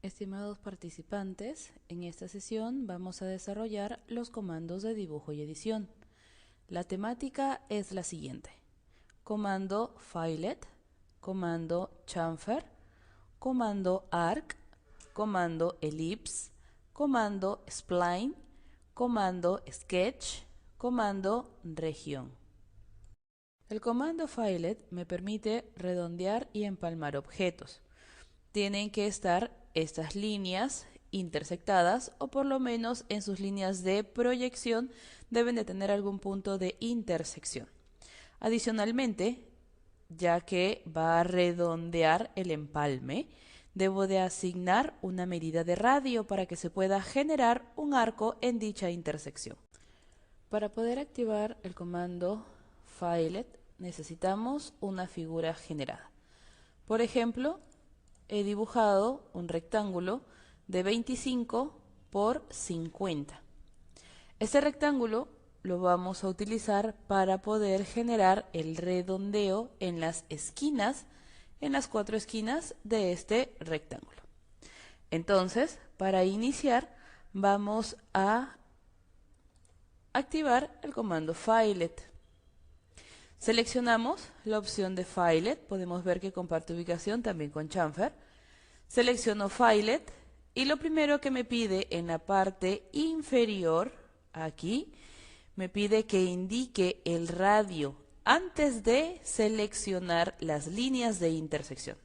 Estimados participantes, en esta sesión vamos a desarrollar los comandos de dibujo y edición. La temática es la siguiente: comando filet, comando chamfer, comando arc, comando ellipse, comando spline, comando sketch, comando región. El comando filet me permite redondear y empalmar objetos. Tienen que estar estas líneas intersectadas, o por lo menos en sus líneas de proyección deben de tener algún punto de intersección. Adicionalmente, ya que va a redondear el empalme, debo de asignar una medida de radio para que se pueda generar un arco en dicha intersección. Para poder activar el comando filet necesitamos una figura generada. Por ejemplo, he dibujado un rectángulo de 25 por 50. Este rectángulo lo vamos a utilizar para poder generar el redondeo en las esquinas, en las 4 esquinas de este rectángulo. Entonces, para iniciar, vamos a activar el comando filet. Seleccionamos la opción de filet, podemos ver que comparte ubicación también con chamfer. Selecciono filet y lo primero que me pide en la parte inferior, aquí, me pide que indique el radio antes de seleccionar las líneas de intersección.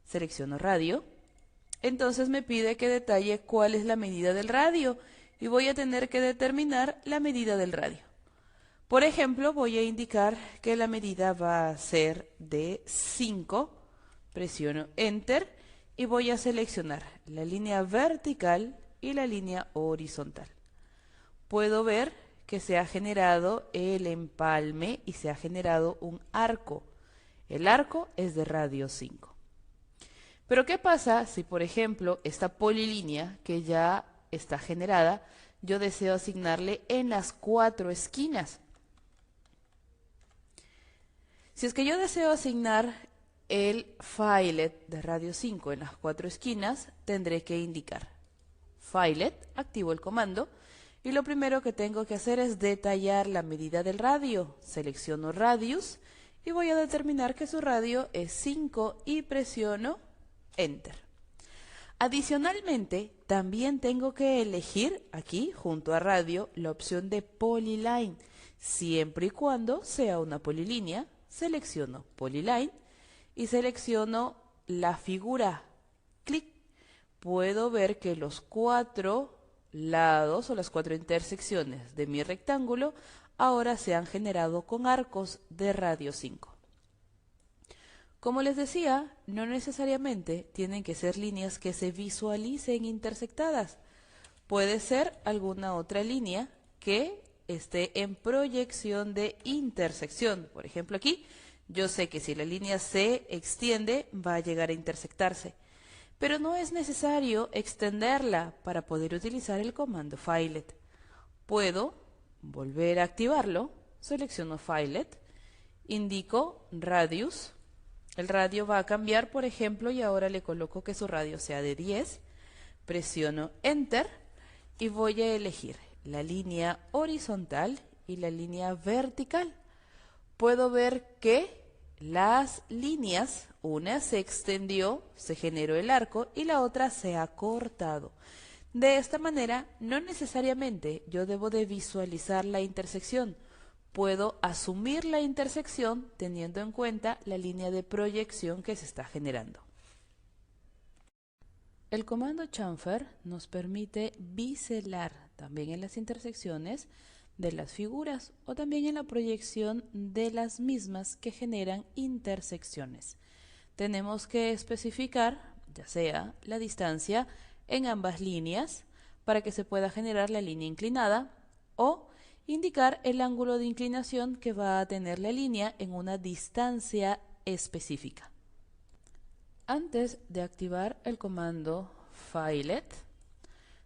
Selecciono radio, entonces me pide que detalle cuál es la medida del radio y voy a tener que determinar la medida del radio. Por ejemplo, voy a indicar que la medida va a ser de 5, presiono Enter y voy a seleccionar la línea vertical y la línea horizontal. Puedo ver que se ha generado el empalme y se ha generado un arco. El arco es de radio 5. Pero ¿qué pasa si, por ejemplo, esta polilínea que ya está generada, yo deseo asignarle en las 4 esquinas? Si es que yo deseo asignar el filet de radio 5 en las 4 esquinas, tendré que indicar filet, activo el comando, y lo primero que tengo que hacer es detallar la medida del radio. Selecciono radius y voy a determinar que su radio es 5 y presiono Enter. Adicionalmente, también tengo que elegir aquí, junto a radio, la opción de polyline, siempre y cuando sea una polilínea. Selecciono Polyline y selecciono la figura. Clic. Puedo ver que los 4 lados o las 4 intersecciones de mi rectángulo ahora se han generado con arcos de radio 5. Como les decía, no necesariamente tienen que ser líneas que se visualicen intersectadas. Puede ser alguna otra línea que esté en proyección de intersección. Por ejemplo, aquí yo sé que si la línea se extiende va a llegar a intersectarse, pero no es necesario extenderla para poder utilizar el comando filet. Puedo volver a activarlo, selecciono filet, indico radius, el radio va a cambiar, por ejemplo, y ahora le coloco que su radio sea de 10, presiono Enter y voy a elegir la línea horizontal y la línea vertical. Puedo ver que las líneas, una se extendió, se generó el arco y la otra se ha cortado. De esta manera, no necesariamente yo debo de visualizar la intersección. Puedo asumir la intersección teniendo en cuenta la línea de proyección que se está generando. El comando chamfer nos permite biselar también en las intersecciones de las figuras o también en la proyección de las mismas que generan intersecciones. Tenemos que especificar, ya sea la distancia en ambas líneas para que se pueda generar la línea inclinada o indicar el ángulo de inclinación que va a tener la línea en una distancia específica. Antes de activar el comando filet,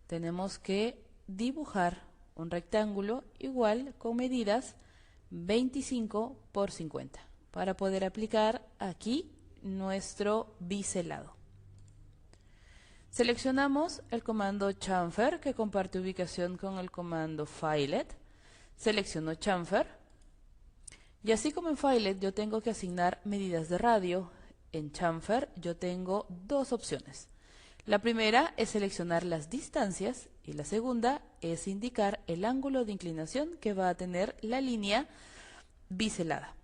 tenemos que dibujar un rectángulo igual con medidas 25 por 50 para poder aplicar aquí nuestro biselado. Seleccionamos el comando chamfer, que comparte ubicación con el comando filet. Selecciono chamfer. Y así como en filet yo tengo que asignar medidas de radio, en chamfer yo tengo dos opciones. La primera es seleccionar las distancias y la segunda es indicar el ángulo de inclinación que va a tener la línea biselada.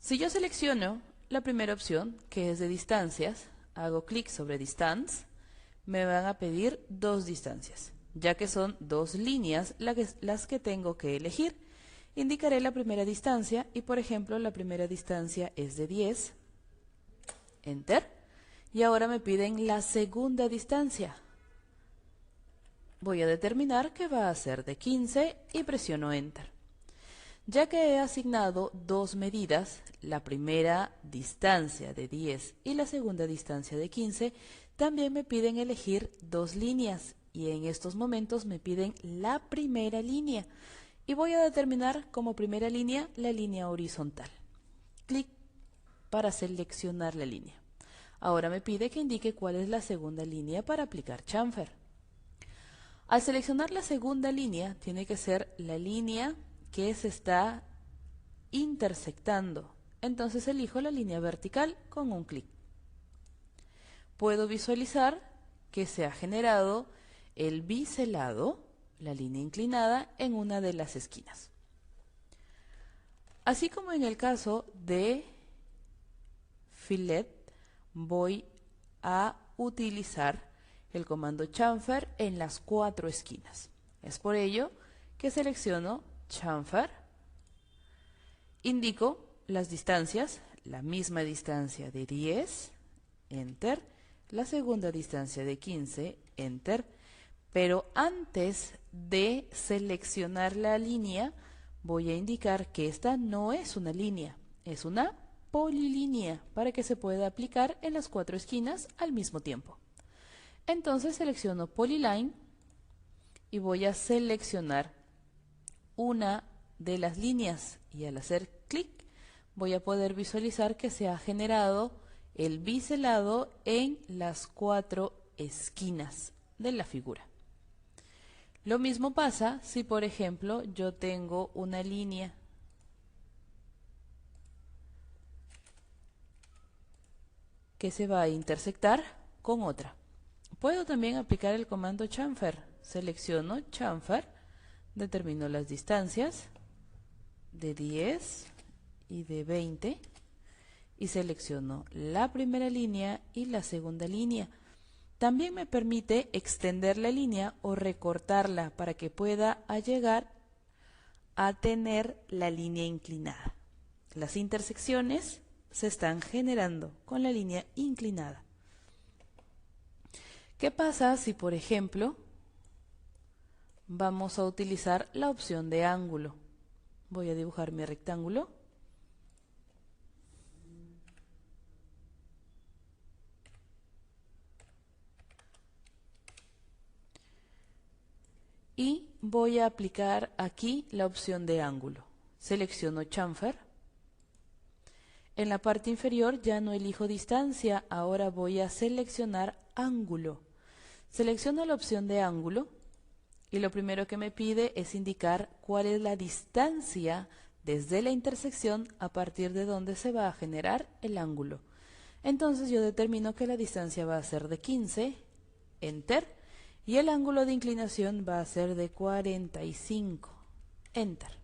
Si yo selecciono la primera opción, que es de distancias, hago clic sobre Distance, me van a pedir dos distancias, ya que son dos líneas las que tengo que elegir. Indicaré la primera distancia y, por ejemplo, la primera distancia es de 10. Enter. Y ahora me piden la segunda distancia. Voy a determinar que va a ser de 15 y presiono Enter. Ya que he asignado dos medidas, la primera distancia de 10 y la segunda distancia de 15, también me piden elegir dos líneas y en estos momentos me piden la primera línea y voy a determinar como primera línea la línea horizontal. Clic para seleccionar la línea. Ahora me pide que indique cuál es la segunda línea para aplicar chamfer. Al seleccionar la segunda línea, tiene que ser la línea que se está intersectando. Entonces elijo la línea vertical con un clic. Puedo visualizar que se ha generado el biselado, la línea inclinada, en una de las esquinas. Así como en el caso de filet, voy a utilizar el comando chamfer en las cuatro esquinas. Es por ello que selecciono chamfer, indico las distancias, la misma distancia de 10, enter, la segunda distancia de 15, enter, pero antes de seleccionar la línea voy a indicar que esta no es una línea, es una polilínea para que se pueda aplicar en las cuatro esquinas al mismo tiempo. Entonces selecciono Polyline y voy a seleccionar una de las líneas y al hacer clic voy a poder visualizar que se ha generado el biselado en las cuatro esquinas de la figura. Lo mismo pasa si, por ejemplo, yo tengo una línea que se va a intersectar con otra. Puedo también aplicar el comando chamfer. Selecciono chamfer, determino las distancias de 10 y de 20 y selecciono la primera línea y la segunda línea. También me permite extender la línea o recortarla para que pueda llegar a tener la línea inclinada. Las intersecciones se están generando con la línea inclinada. ¿Qué pasa si, por ejemplo, vamos a utilizar la opción de ángulo? Voy a dibujar mi rectángulo. Y voy a aplicar aquí la opción de ángulo. Selecciono chamfer. En la parte inferior ya no elijo distancia, ahora voy a seleccionar ángulo. Selecciono la opción de ángulo y lo primero que me pide es indicar cuál es la distancia desde la intersección a partir de donde se va a generar el ángulo. Entonces yo determino que la distancia va a ser de 15, enter, y el ángulo de inclinación va a ser de 45, enter.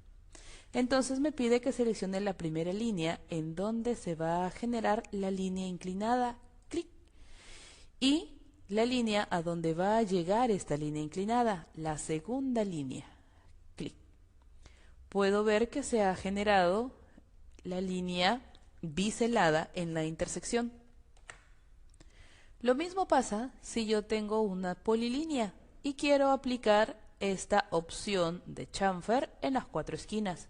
Entonces me pide que seleccione la primera línea en donde se va a generar la línea inclinada, clic, y la línea a donde va a llegar esta línea inclinada, la segunda línea, clic. Puedo ver que se ha generado la línea biselada en la intersección. Lo mismo pasa si yo tengo una polilínea y quiero aplicar esta opción de chamfer en las cuatro esquinas.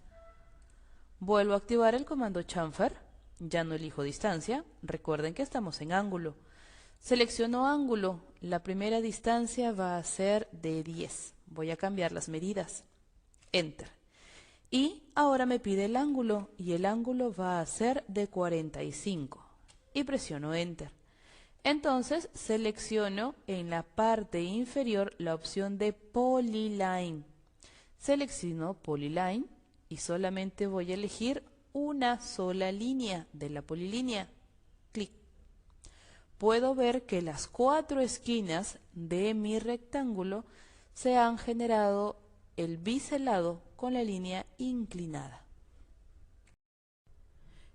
Vuelvo a activar el comando chamfer, ya no elijo distancia, recuerden que estamos en ángulo. Selecciono ángulo, la primera distancia va a ser de 10, voy a cambiar las medidas, enter. Y ahora me pide el ángulo y el ángulo va a ser de 45 y presiono enter. Entonces selecciono en la parte inferior la opción de Polyline. Selecciono Polyline y solamente voy a elegir una sola línea de la polilínea. Clic. Puedo ver que las 4 esquinas de mi rectángulo se han generado el biselado con la línea inclinada.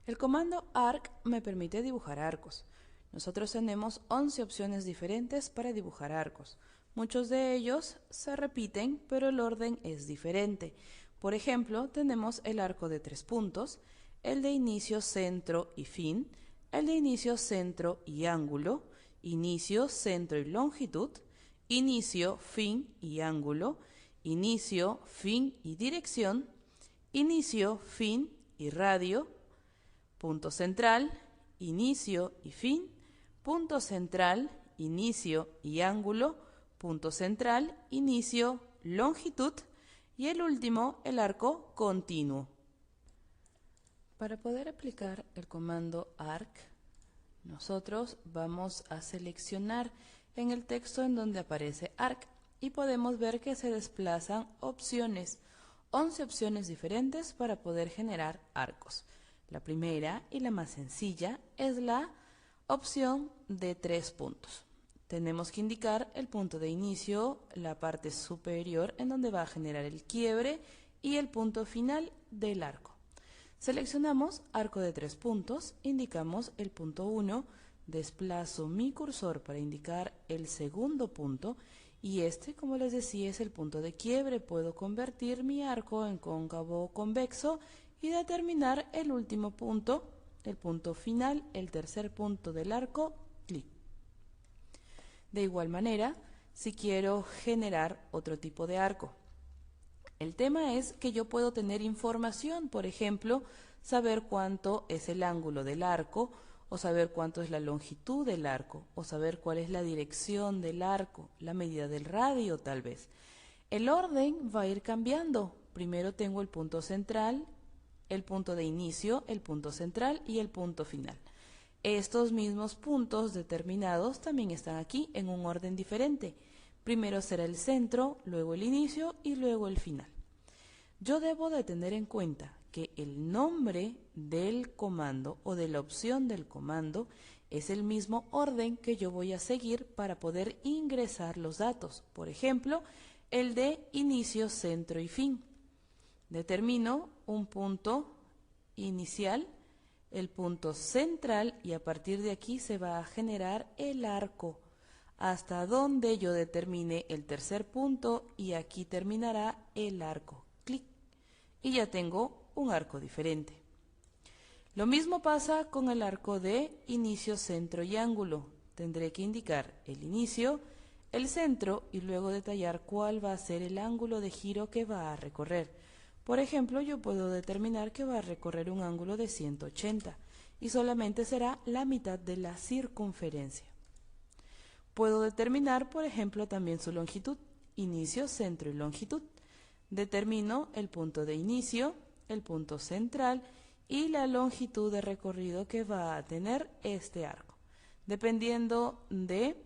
El comando arc me permite dibujar arcos. Nosotros tenemos 11 opciones diferentes para dibujar arcos. Muchos de ellos se repiten, pero el orden es diferente. Por ejemplo, tenemos el arco de 3 puntos, el de inicio, centro y fin, el de inicio, centro y ángulo, inicio, centro y longitud, inicio, fin y ángulo, inicio, fin y dirección, inicio, fin y radio, punto central, inicio y fin, punto central, inicio y ángulo, punto central, inicio, longitud y el último, el arco continuo. Para poder aplicar el comando arc, nosotros vamos a seleccionar en el texto en donde aparece arc y podemos ver que se desplazan opciones, 11 opciones diferentes para poder generar arcos. La primera y la más sencilla es la opción de 3 puntos. Tenemos que indicar el punto de inicio, la parte superior en donde va a generar el quiebre y el punto final del arco. Seleccionamos arco de 3 puntos, indicamos el punto 1, desplazo mi cursor para indicar el segundo punto y este, como les decía, es el punto de quiebre. Puedo convertir mi arco en cóncavo o convexo y determinar el último punto, el punto final, el tercer punto del arco, clic. De igual manera, si quiero generar otro tipo de arco, el tema es que yo puedo tener información, por ejemplo, saber cuánto es el ángulo del arco, o saber cuánto es la longitud del arco, o saber cuál es la dirección del arco, la medida del radio tal vez. El orden va a ir cambiando. Primero tengo el punto central, el punto de inicio, el punto central y el punto final. Estos mismos puntos determinados también están aquí en un orden diferente. Primero será el centro, luego el inicio y luego el final. Yo debo de tener en cuenta que el nombre del comando o de la opción del comando es el mismo orden que yo voy a seguir para poder ingresar los datos. Por ejemplo, el de inicio, centro y fin. Determino un punto inicial, el punto central y a partir de aquí se va a generar el arco hasta donde yo determine el tercer punto y aquí terminará el arco. Clic. Y ya tengo un arco diferente. Lo mismo pasa con el arco de inicio, centro y ángulo. Tendré que indicar el inicio, el centro y luego detallar cuál va a ser el ángulo de giro que va a recorrer. Por ejemplo, yo puedo determinar que va a recorrer un ángulo de 180 y solamente será la mitad de la circunferencia. Puedo determinar, por ejemplo, también su longitud, inicio, centro y longitud. Determino el punto de inicio, el punto central y la longitud de recorrido que va a tener este arco. Dependiendo de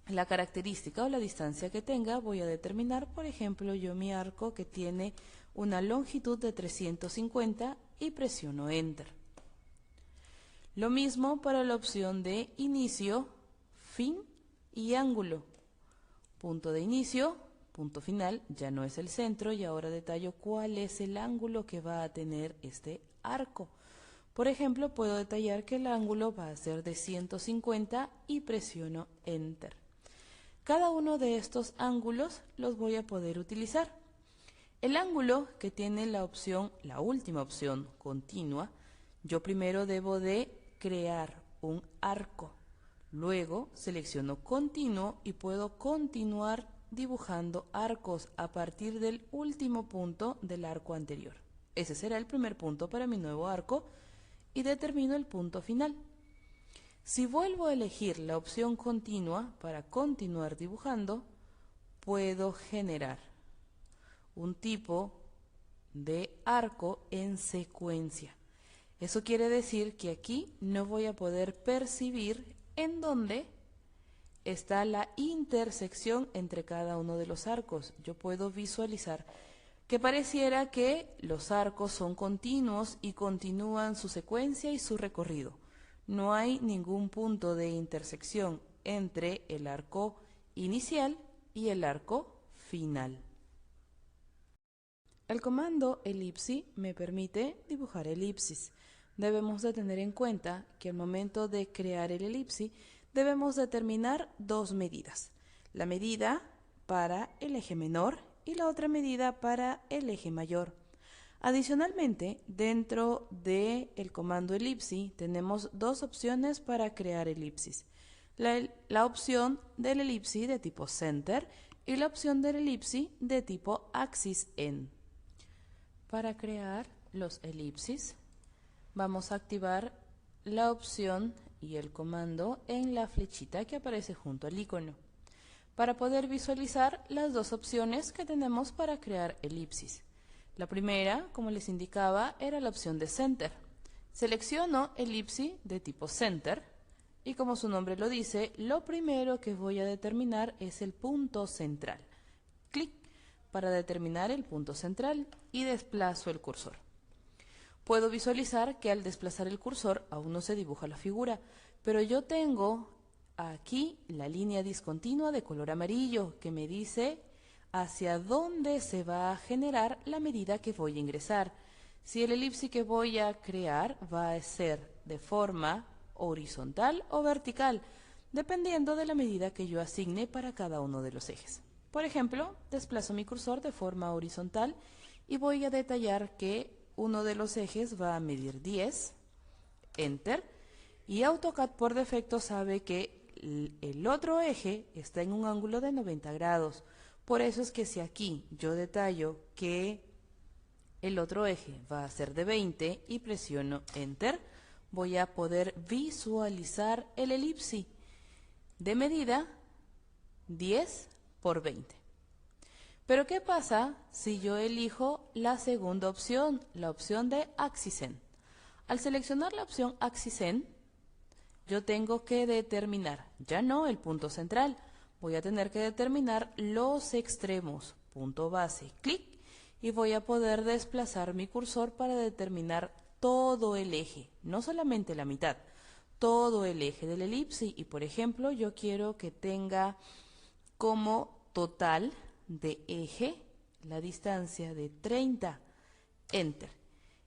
la característica o la distancia que tenga, voy a determinar, por ejemplo, yo mi arco que tiene una longitud de 350 y presiono Enter. Lo mismo para la opción de inicio, fin y ángulo. Punto de inicio, punto final, ya no es el centro y ahora detallo cuál es el ángulo que va a tener este arco. Por ejemplo, puedo detallar que el ángulo va a ser de 150 y presiono Enter. Cada uno de estos ángulos los voy a poder utilizar. El ángulo que tiene la opción, la última opción, continua, yo primero debo de crear un arco. Luego selecciono continuo y puedo continuar dibujando arcos a partir del último punto del arco anterior. Ese será el primer punto para mi nuevo arco y determino el punto final. Si vuelvo a elegir la opción continua para continuar dibujando, puedo generar un tipo de arco en secuencia. Eso quiere decir que aquí no voy a poder percibir en donde está la intersección entre cada uno de los arcos. Yo puedo visualizar que pareciera que los arcos son continuos y continúan su secuencia y su recorrido. No hay ningún punto de intersección entre el arco inicial y el arco final. El comando elipsis me permite dibujar elipsis. Debemos de tener en cuenta que al momento de crear el elipsis debemos determinar dos medidas. La medida para el eje menor y la otra medida para el eje mayor. Adicionalmente, dentro del comando elipsis tenemos dos opciones para crear elipsis. La opción del elipsis de tipo center y la opción del elipsis de tipo axis end. Para crear los elipsis vamos a activar la opción y el comando en la flechita que aparece junto al icono para poder visualizar las dos opciones que tenemos para crear elipsis. La primera, como les indicaba, era la opción de center. Selecciono elipsis de tipo center y como su nombre lo dice, lo primero que voy a determinar es el punto central. Clic para determinar el punto central y desplazo el cursor. Puedo visualizar que al desplazar el cursor aún no se dibuja la figura, pero yo tengo aquí la línea discontinua de color amarillo que me dice hacia dónde se va a generar la medida que voy a ingresar. Si el elipsis que voy a crear va a ser de forma horizontal o vertical, dependiendo de la medida que yo asigne para cada uno de los ejes. Por ejemplo, desplazo mi cursor de forma horizontal y voy a detallar que uno de los ejes va a medir 10, Enter, y AutoCAD por defecto sabe que el otro eje está en un ángulo de 90 grados. Por eso es que si aquí yo detallo que el otro eje va a ser de 20 y presiono Enter, voy a poder visualizar el elipsis de medida 10 por 20. Pero ¿qué pasa si yo elijo la segunda opción, la opción de Axis End? Al seleccionar la opción Axis End, yo tengo que determinar, ya no el punto central, voy a tener que determinar los extremos, punto base, clic, y voy a poder desplazar mi cursor para determinar todo el eje, no solamente la mitad, todo el eje del elipsis. Y por ejemplo, yo quiero que tenga como total de eje la distancia de 30, Enter.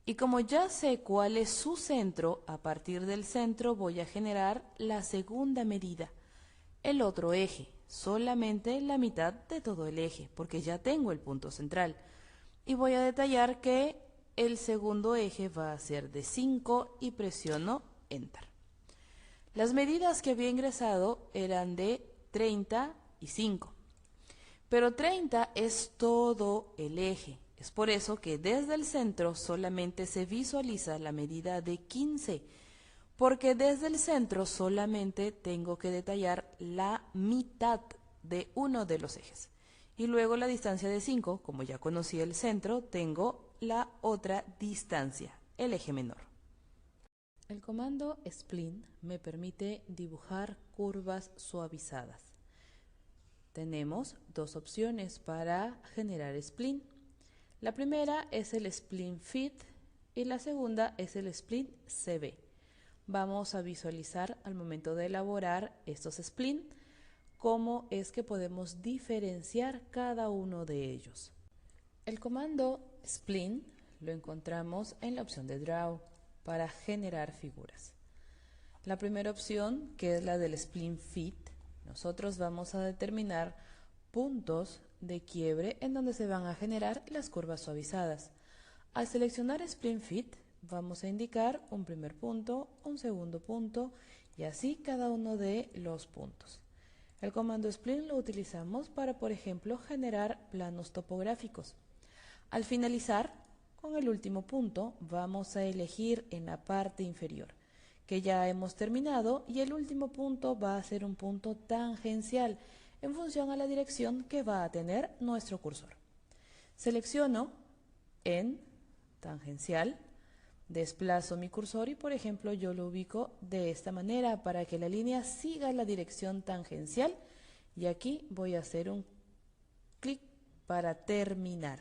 Y como ya sé cuál es su centro, a partir del centro voy a generar la segunda medida, el otro eje, solamente la mitad de todo el eje, porque ya tengo el punto central. Y voy a detallar que el segundo eje va a ser de 5 y presiono Enter. Las medidas que había ingresado eran de 30 y 5. Pero 30 es todo el eje. Es por eso que desde el centro solamente se visualiza la medida de 15, porque desde el centro solamente tengo que detallar la mitad de uno de los ejes. Y luego la distancia de 5, como ya conocí el centro, tengo la otra distancia, el eje menor. El comando Spline me permite dibujar curvas suavizadas. Tenemos dos opciones para generar spline. La primera es el spline fit y la segunda es el spline CB. Vamos a visualizar al momento de elaborar estos spline cómo es que podemos diferenciar cada uno de ellos. El comando spline lo encontramos en la opción de Draw para generar figuras. La primera opción, que es la del spline fit, nosotros vamos a determinar puntos de quiebre en donde se van a generar las curvas suavizadas. Al seleccionar Spline Fit, vamos a indicar un primer punto, un segundo punto y así cada uno de los puntos. El comando Spline lo utilizamos para, por ejemplo, generar planos topográficos. Al finalizar, con el último punto, vamos a elegir en la parte inferior, que ya hemos terminado, y el último punto va a ser un punto tangencial en función a la dirección que va a tener nuestro cursor. Selecciono en tangencial, Desplazo mi cursor y, por ejemplo, yo lo ubico de esta manera para que la línea siga la dirección tangencial. Y aquí voy a hacer un clic para terminar.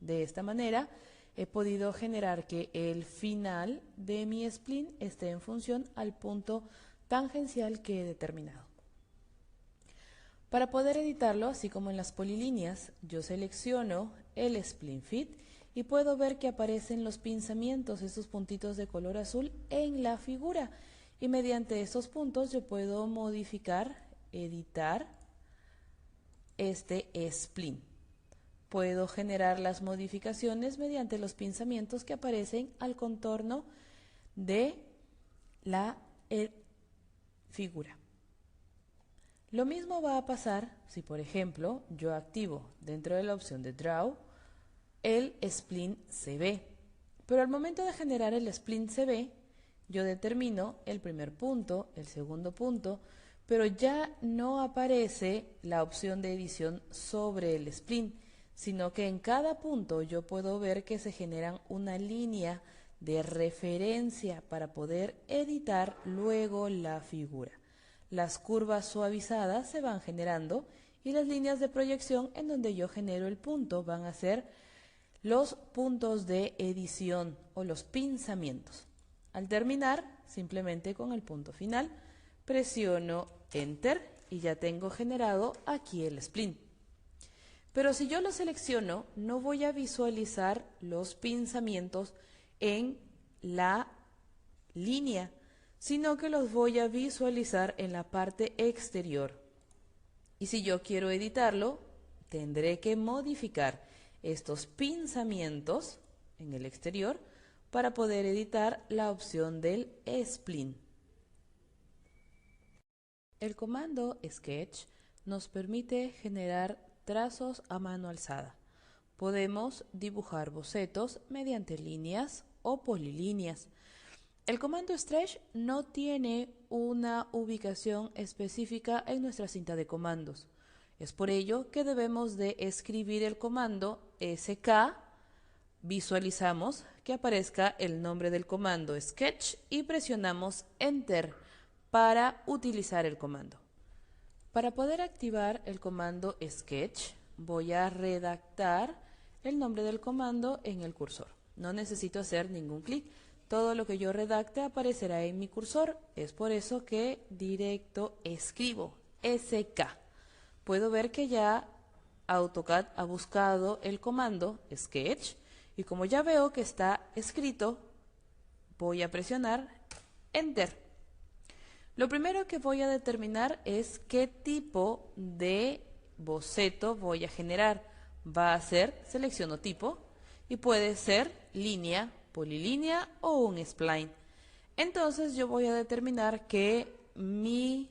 De esta manera he podido generar que el final de mi spline esté en función al punto tangencial que he determinado. Para poder editarlo, así como en las polilíneas, yo selecciono el spline fit y puedo ver que aparecen los pinzamientos, esos puntitos de color azul en la figura. Y mediante estos puntos yo puedo modificar, editar este spline. Puedo generar las modificaciones mediante los pinzamientos que aparecen al contorno de la figura. Lo mismo va a pasar si, por ejemplo, yo activo dentro de la opción de Draw el spline CB. Pero al momento de generar el spline CB, yo determino el primer punto, el segundo punto, pero ya no aparece la opción de edición sobre el spline, sino que en cada punto yo puedo ver que se generan una línea de referencia para poder editar luego la figura. Las curvas suavizadas se van generando y las líneas de proyección en donde yo genero el punto van a ser los puntos de edición o los pinzamientos. Al terminar, simplemente con el punto final, presiono Enter y ya tengo generado aquí el spline. Pero si yo lo selecciono, no voy a visualizar los pinzamientos en la línea, sino que los voy a visualizar en la parte exterior. Y si yo quiero editarlo, tendré que modificar estos pinzamientos en el exterior para poder editar la opción del spline. El comando Sketch nos permite generar trazos a mano alzada. Podemos dibujar bocetos mediante líneas o polilíneas. El comando Stretch no tiene una ubicación específica en nuestra cinta de comandos. Es por ello que debemos de escribir el comando SK, visualizamos que aparezca el nombre del comando Sketch y presionamos Enter para utilizar el comando. Para poder activar el comando Sketch, voy a redactar el nombre del comando en el cursor. No necesito hacer ningún clic. Todo lo que yo redacte aparecerá en mi cursor. Es por eso que directo escribo SK. Puedo ver que ya AutoCAD ha buscado el comando Sketch y como ya veo que está escrito, voy a presionar Enter. Lo primero que voy a determinar es qué tipo de boceto voy a generar. Va a ser, selecciono tipo, y puede ser línea, polilínea o un spline. Entonces yo voy a determinar que mi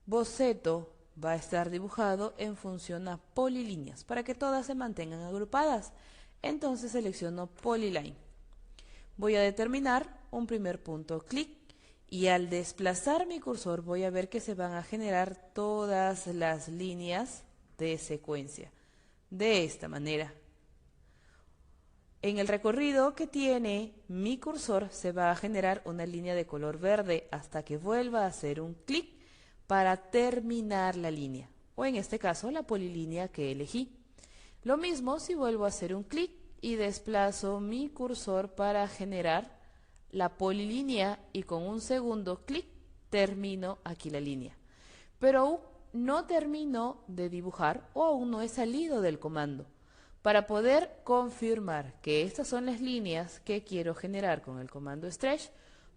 boceto va a estar dibujado en función a polilíneas para que todas se mantengan agrupadas. Entonces selecciono Polyline. Voy a determinar un primer punto, clic. Y al desplazar mi cursor voy a ver que se van a generar todas las líneas de secuencia. De esta manera. En el recorrido que tiene mi cursor se va a generar una línea de color verde hasta que vuelva a hacer un clic para terminar la línea. O en este caso la polilínea que elegí. Lo mismo si vuelvo a hacer un clic y desplazo mi cursor para generar la polilínea y con un segundo clic termino aquí la línea. Pero aún no termino de dibujar o aún no he salido del comando. Para poder confirmar que estas son las líneas que quiero generar con el comando Stretch,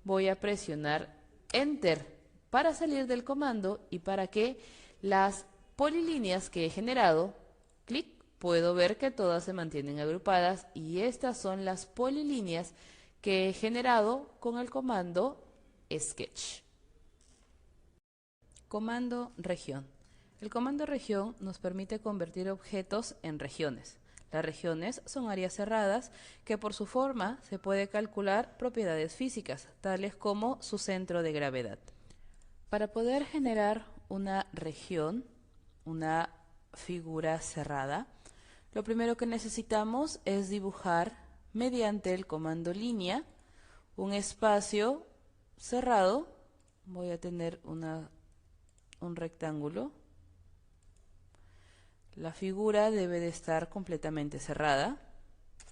voy a presionar Enter para salir del comando y para que las polilíneas que he generado, clic, puedo ver que todas se mantienen agrupadas y estas son las polilíneas que he generado con el comando Sketch. Comando región. El comando región nos permite convertir objetos en regiones. Las regiones son áreas cerradas que por su forma se puede calcular propiedades físicas, tales como su centro de gravedad. Para poder generar una región, una figura cerrada, lo primero que necesitamos es dibujar mediante el comando línea un espacio cerrado. Voy a tener un rectángulo. La figura debe de estar completamente cerrada.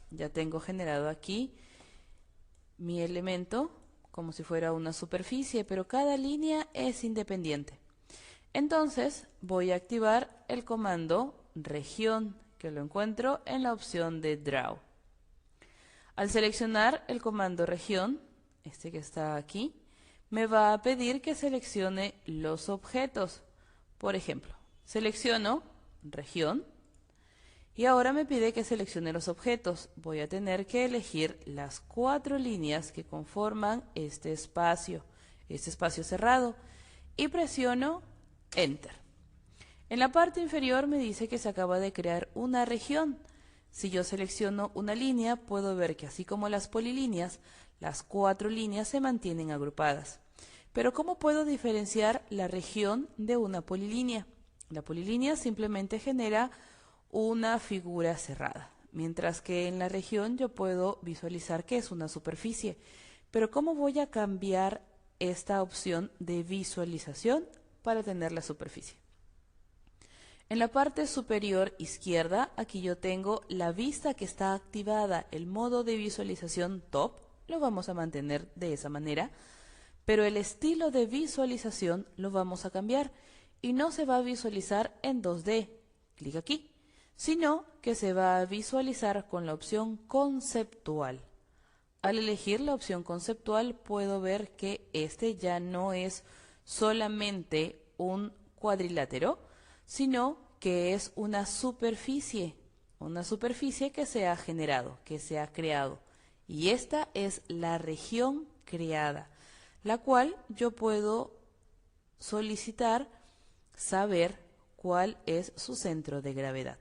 Ya tengo generado aquí mi elemento como si fuera una superficie, pero cada línea es independiente. Entonces voy a activar el comando región, que lo encuentro en la opción de Draw. Al seleccionar el comando región, este que está aquí, me va a pedir que seleccione los objetos. Por ejemplo, selecciono región y ahora me pide que seleccione los objetos. Voy a tener que elegir las 4 líneas que conforman este espacio cerrado, y presiono Enter. En la parte inferior me dice que se acaba de crear una región. Si yo selecciono una línea, puedo ver que así como las polilíneas, las 4 líneas se mantienen agrupadas. Pero ¿cómo puedo diferenciar la región de una polilínea? La polilínea simplemente genera una figura cerrada, mientras que en la región yo puedo visualizar que es una superficie. Pero ¿cómo voy a cambiar esta opción de visualización para tener la superficie? En la parte superior izquierda, aquí yo tengo la vista que está activada, el modo de visualización top, lo vamos a mantener de esa manera, pero el estilo de visualización lo vamos a cambiar y no se va a visualizar en 2D, clic aquí, sino que se va a visualizar con la opción conceptual. Al elegir la opción conceptual puedo ver que este ya no es solamente un cuadrilátero, sino que es una superficie que se ha generado, que se ha creado. Y esta es la región creada, la cual yo puedo solicitar saber cuál es su centro de gravedad.